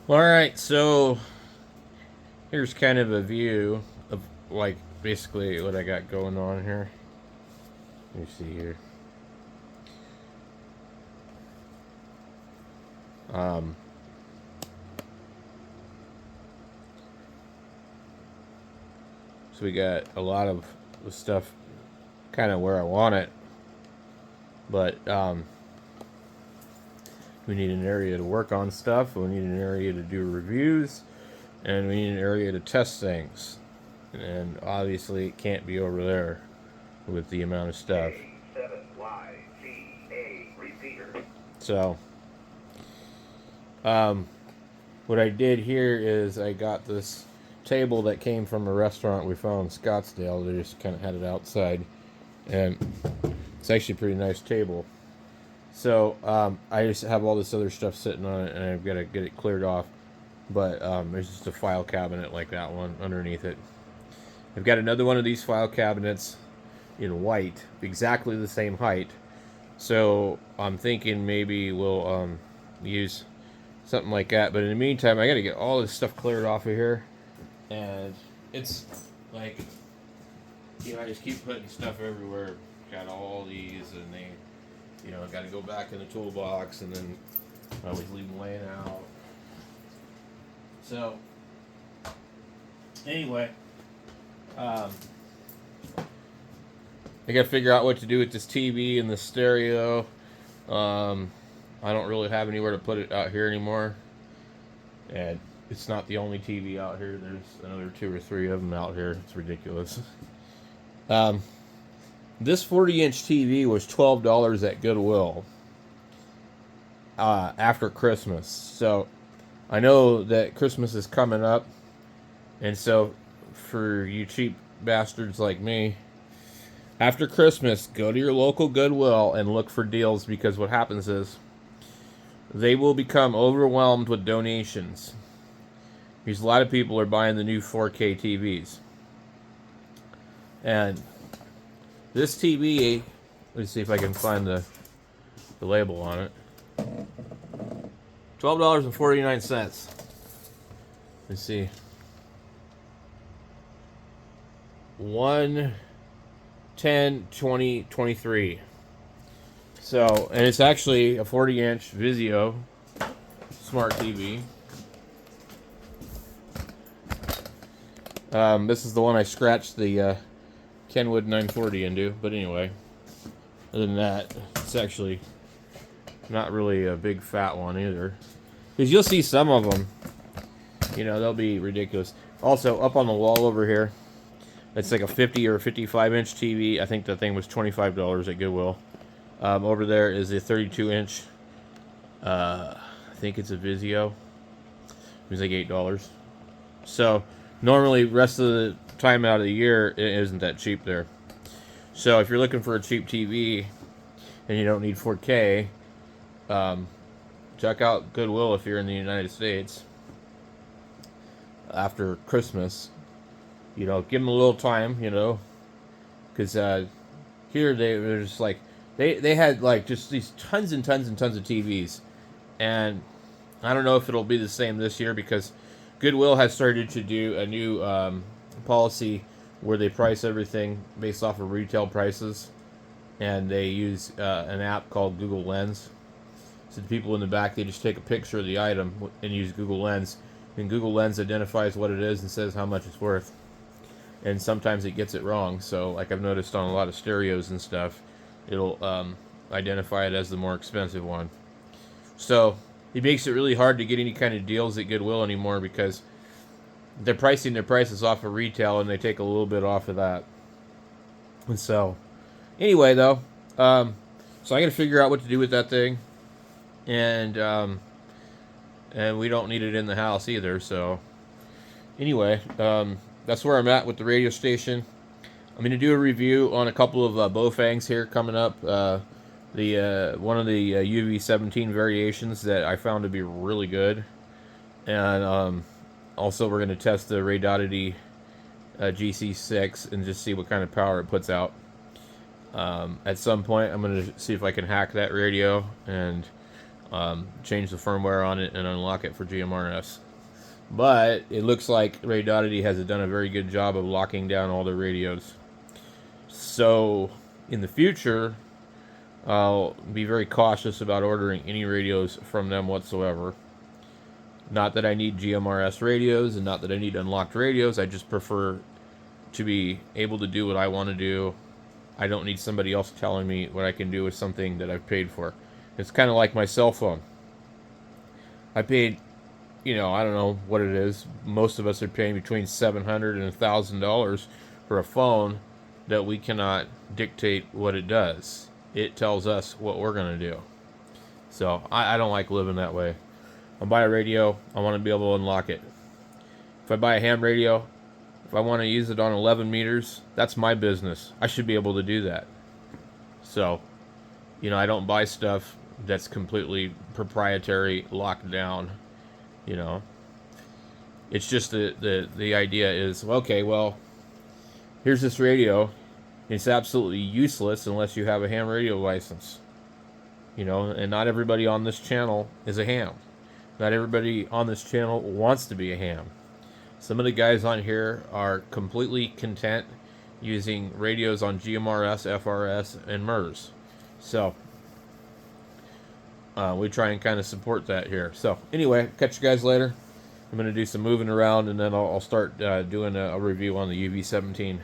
Alright, so here's kind of a view of like basically what I got going on here. Let me see here. Um, so we got a lot of the stuff kind of where I want it, but we need an area to work on stuff, we need an area to do reviews, and we need an area to test things. And obviously, it can't be over there with the amount of stuff. So, um, what I did here is I got this table that came from a restaurant we found in Scottsdale. They just kind of had it outside, and it's actually a pretty nice table. So I just have all this other stuff sitting on it, and I've got to get it cleared off. But there's just a file cabinet like that one underneath it. I've got another one of these file cabinets in white, exactly the same height. So I'm thinking maybe we'll use something like that. But in the meantime, I got to get all this stuff cleared off of here, and it's like, I just keep putting stuff everywhere. Got all these, and they, I got to go back in the toolbox, and then I always leave them laying out. So anyway, I got to figure out what to do with this TV and the stereo. I don't really have anywhere to put it out here anymore, and it's not the only TV out here. There's another two or three of them out here. It's ridiculous. Um, this 40-inch TV was $12 at Goodwill after Christmas. So I know that Christmas is coming up, and so for you cheap bastards like me, after Christmas, go to your local Goodwill and look for deals, because what happens is they will become overwhelmed with donations. Because a lot of people are buying the new 4K TVs. And this TV, let's see if I can find the label on it. $12.49. Let's see. 1/10/2023. So, and it's actually a 40-inch Vizio smart TV. This is the one I scratched the Kenwood 940 into. But anyway, other than that, it's actually not really a big fat one either. Because you'll see some of them, they'll be ridiculous. Also, up on the wall over here, it's like a 50 or 55-inch TV. I think the thing was $25 at Goodwill. Over there is a 32-inch. I think it's a Vizio. It was like $8. So normally, rest of the time out of the year, it isn't that cheap there. So if you're looking for a cheap TV and you don't need 4K, check out Goodwill if you're in the United States after Christmas. Give them a little time, because here they were just like, they had like just these tons and tons and tons of TVs, and I don't know if it'll be the same this year, because Goodwill has started to do a new policy where they price everything based off of retail prices, and they use an app called Google Lens. So the people in the back, they just take a picture of the item and use Google Lens, and Google Lens identifies what it is and says how much it's worth. And sometimes it gets it wrong. So, like I've noticed on a lot of stereos and stuff, it'll identify it as the more expensive one. So it makes it really hard to get any kind of deals at Goodwill anymore, because they're pricing their prices off of retail, and they take a little bit off of that. And so, anyway, though, so I got to figure out what to do with that thing, and we don't need it in the house either. So, anyway, that's where I'm at with the radio station. I'm going to do a review on a couple of Baofangs here coming up. The one of the UV17 variations that I found to be really good, and also we're going to test the Radodity GC6 and just see what kind of power it puts out. At some point, I'm going to see if I can hack that radio, and change the firmware on it, and unlock it for GMRS. But it looks like Radioddity has done a very good job of locking down all their radios. So in the future, I'll be very cautious about ordering any radios from them whatsoever. Not that I need GMRS radios, and not that I need unlocked radios. I just prefer to be able to do what I want to do. I don't need somebody else telling me what I can do with something that I've paid for. It's kind of like my cell phone. I paid, I don't know what it is. Most of us are paying between $700 and $1,000 for a phone that we cannot dictate what it does. It tells us what we're going to do. So I don't like living that way. I buy a radio, I want to be able to unlock it. If I buy a ham radio, if I want to use it on 11 meters, that's my business. I should be able to do that. So, I don't buy stuff that's completely proprietary, locked down. It's just the idea is, okay, well, here's this radio. It's absolutely useless unless you have a ham radio license. And not everybody on this channel is a ham. Not everybody on this channel wants to be a ham. Some of the guys on here are completely content using radios on GMRS, FRS, and MERS. So, we try and kind of support that here. So, anyway, catch you guys later. I'm going to do some moving around, and then I'll start doing a review on the UV17.